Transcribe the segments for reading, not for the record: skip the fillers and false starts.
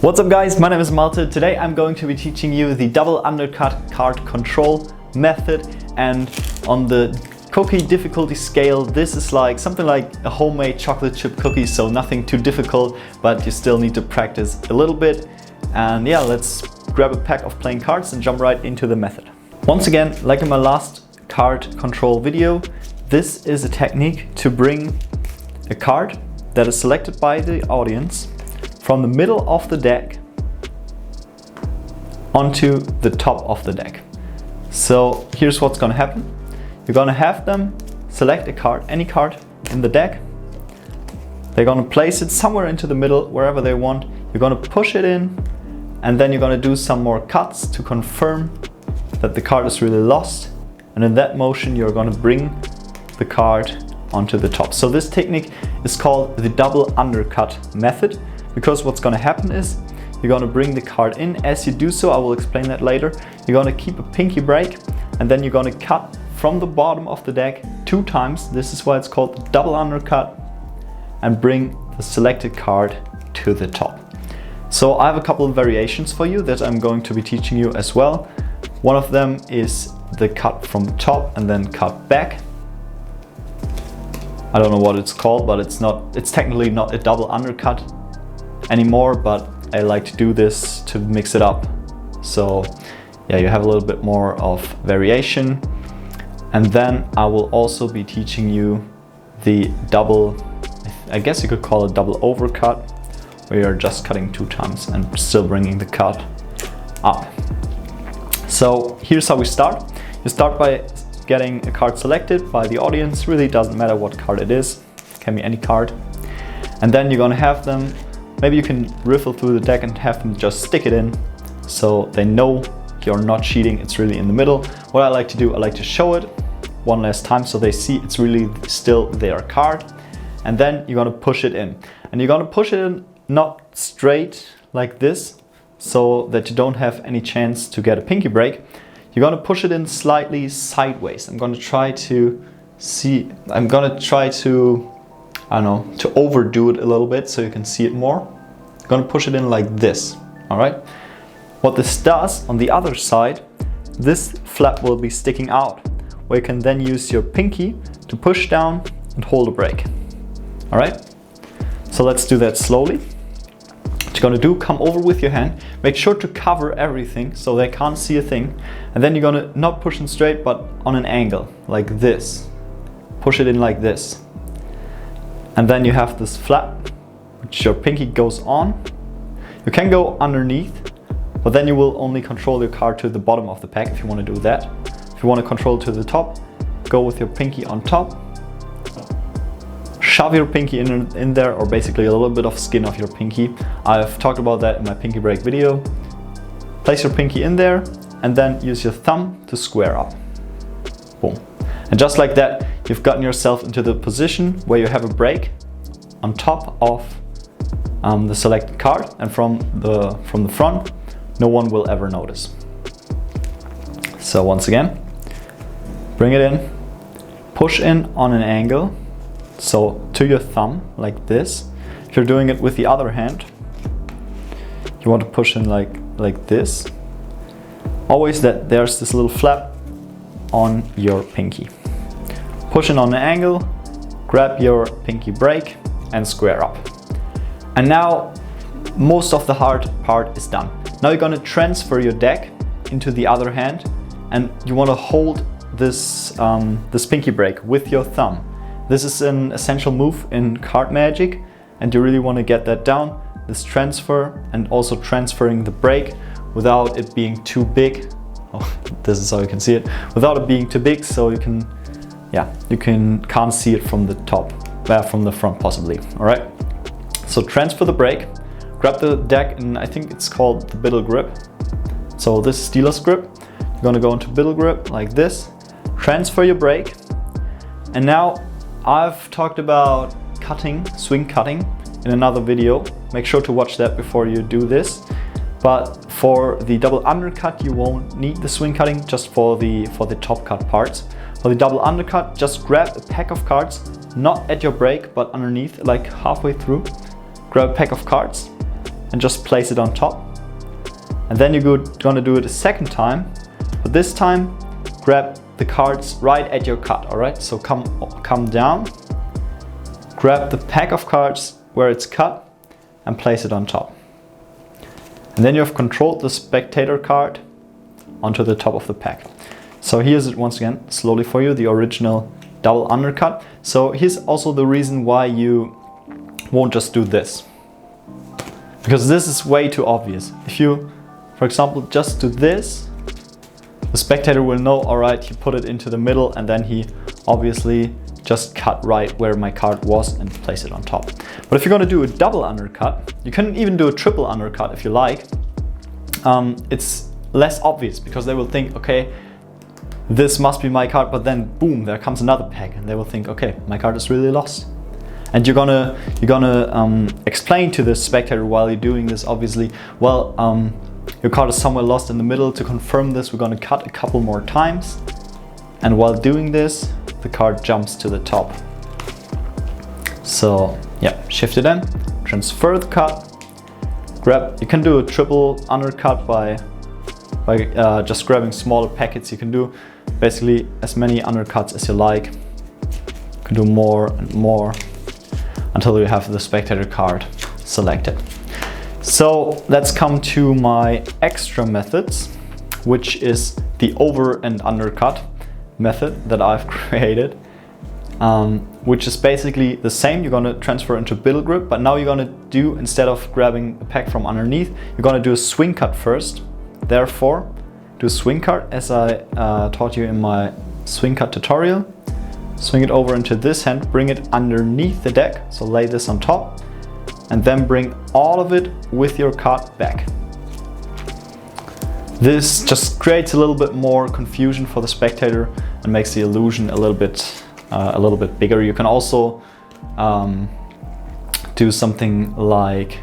What's up guys, my name is Malte. Today I'm going to be teaching you the double undercut card control method, and on the cookie difficulty scale this is like something like a homemade chocolate chip cookie, so nothing too difficult, but you still need to practice a little bit. And yeah, let's grab a pack of playing cards and jump right into the method. Once again, like in my last card control video, this is a technique to bring a card that is selected by the audience from the middle of the deck onto the top of the deck. So here's what's gonna happen. You're gonna have them select a card, any card in the deck. They're gonna place it somewhere into the middle, wherever they want. You're gonna push it in, and then you're gonna do some more cuts to confirm that the card is really lost. And in that motion, you're gonna bring the card onto the top. So this technique is called the double undercut method, because what's gonna happen is you're gonna bring the card in. As you do so, I will explain that later, you're gonna keep a pinky break, and then you're gonna cut from the bottom of the deck 2 times. This is why it's called the double undercut, and bring the selected card to the top. So I have a couple of variations for you that I'm going to be teaching you as well. One of them is the cut from top and then cut back. I don't know what it's called, but it's technically not a double undercut anymore, but I like to do this to mix it up. So yeah, you have a little bit more of variation. And then I will also be teaching you the double, I guess you could call it double overcut, where you're just cutting 2 times and still bringing the cut up. So here's how we start. You start by getting a card selected by the audience. Really doesn't matter what card it is, it can be any card. And then you're gonna have them, maybe you can riffle through the deck and have them just stick it in so they know you're not cheating, it's really in the middle. What I like to do, I like to show it one last time so they see it's really still their card. And then you're gonna push it in. And you're gonna push it in not straight like this, so that you don't have any chance to get a pinky break. You're gonna push it in slightly sideways. I'm gonna try to, I don't know, to overdo it a little bit so you can see it more. I'm gonna push it in like this, all right? What this does, on the other side, this flap will be sticking out, where you can then use your pinky to push down and hold a break, all right? So let's do that slowly. What you're gonna do, come over with your hand, make sure to cover everything so they can't see a thing, and then you're gonna not push it straight, but on an angle, like this. Push it in like this. And then you have this flap, which your pinky goes on. You can go underneath, but then you will only control your card to the bottom of the pack if you want to do that. If you want to control to the top, go with your pinky on top. Shove your pinky in there, or basically a little bit of skin of your pinky. I've talked about that in my pinky break video. Place your pinky in there and then use your thumb to square up. Boom. And just like that, you've gotten yourself into the position where you have a break on top of the selected card, and from the front, no one will ever notice. So once again, bring it in, push in on an angle, so to your thumb like this. If you're doing it with the other hand, you want to push in like this. Always that there's this little flap on your pinky. Push in on an angle, grab your pinky break and square up. And now most of the hard part is done. Now you're gonna transfer your deck into the other hand, and you wanna hold this, this pinky break with your thumb. This is an essential move in card magic, and you really wanna get that down. This transfer, and also transferring the break without it being too big. Oh, this is how you can see it. Without it being too big, so you can, yeah, can't see it from the top, from the front possibly, all right? So transfer the break, grab the deck, and I think it's called the biddle grip. So this is dealer's grip. You're gonna go into biddle grip like this, transfer your break, and now I've talked about cutting, swing cutting in another video. Make sure to watch that before you do this. But for the double undercut, you won't need the swing cutting, just for the top cut parts. For the double undercut, just grab a pack of cards, not at your break, but underneath, like halfway through. Grab a pack of cards, and just place it on top. And then you're gonna do it a second time, but this time grab the cards right at your cut, all right? So come down, grab the pack of cards where it's cut and place it on top. And then you have controlled the spectator card onto the top of the pack. So here's it once again, slowly for you, the original double undercut. So here's also the reason why you won't just do this, because this is way too obvious. If you, for example, just do this, the spectator will know, all right, he put it into the middle and then he obviously just cut right where my card was and place it on top. But if you're gonna do a double undercut, you can even do a triple undercut if you like. It's less obvious because they will think, okay, this must be my card, but then boom, there comes another pack and they will think, okay, my card is really lost. And you're gonna explain to the spectator while you're doing this, obviously, well, your card is somewhere lost in the middle. To confirm this, we're gonna cut a couple more times. And while doing this, the card jumps to the top. So yeah, shift it in, transfer the cut, grab, you can do a triple undercut by just grabbing smaller packets. You can do basically as many undercuts as you like. You can do more and more until you have the spectator card selected. So let's come to my extra methods, which is the over and undercut method that I've created, which is basically the same. You're gonna transfer into biddle grip, but now you're gonna do, instead of grabbing a pack from underneath, you're gonna do a swing cut first. Therefore, do a swing cut as I taught you in my swing cut tutorial. Swing it over into this hand, bring it underneath the deck, so lay this on top, and then bring all of it with your card back. This just creates a little bit more confusion for the spectator and makes the illusion a little bit bigger. You can also do something like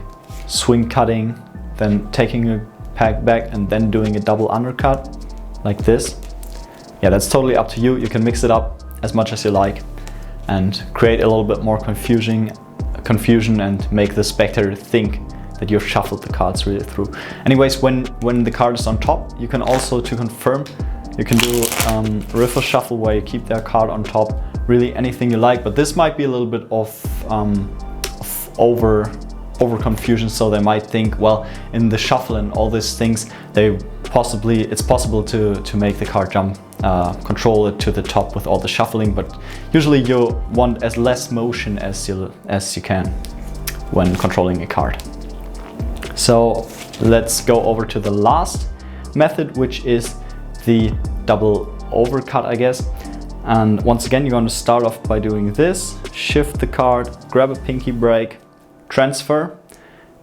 swing cutting, then taking a pack back and then doing a double undercut like this. Yeah, that's totally up to you. You can mix it up as much as you like and create a little bit more confusion and make the spectator think that you've shuffled the cards really through. Anyways, when the card is on top, you can also, to confirm, you can do riffle shuffle where you keep their card on top, really anything you like, but this might be a little bit of over confusion, so they might think, well, in the shuffle and all these things, it's possible to make the card jump, control it to the top with all the shuffling, but usually you want as less motion as you can when controlling a card. So let's go over to the last method, which is the double overcut, I guess. And once again, you're going to start off by doing this, shift the card, grab a pinky break, transfer.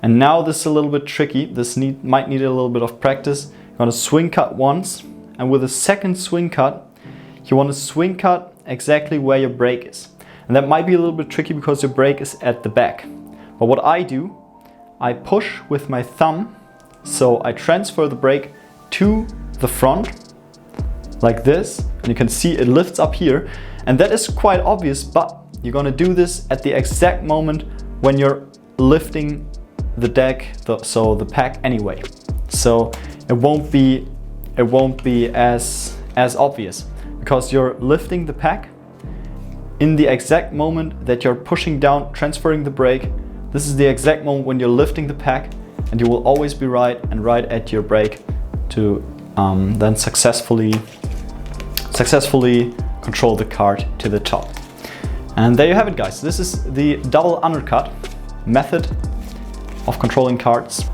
And now this is a little bit tricky. This might need a little bit of practice. You're going to swing cut once, and with a second swing cut, you want to swing cut exactly where your break is. And that might be a little bit tricky because your break is at the back. But what I do, I push with my thumb, so I transfer the break to the front, like this, and you can see it lifts up here. And that is quite obvious, but you're gonna do this at the exact moment when you're lifting the deck, so the pack anyway. So it won't be as obvious, because you're lifting the pack in the exact moment that you're pushing down, transferring the break. This is the exact moment when you're lifting the pack, and you will always be right at your break to then successfully control the card to the top. And there you have it, guys. This is the double undercut method of controlling cards.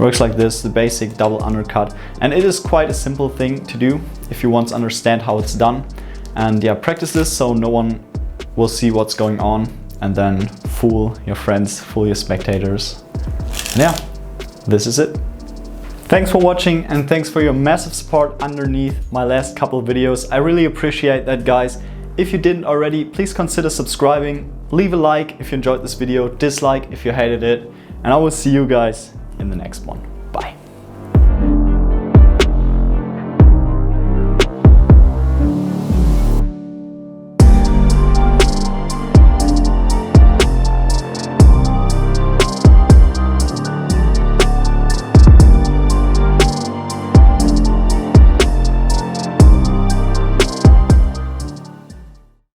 Works like this, the basic double undercut, and it is quite a simple thing to do if you want to understand how it's done. And yeah, practice this so no one will see what's going on and then fool your friends, fool your spectators. And yeah, this is it. Thanks for watching, and thanks for your massive support underneath my last couple of videos. I really appreciate that, guys. If you didn't already, please consider subscribing, leave a like if you enjoyed this video, dislike if you hated it, and I will see you guys in the next one.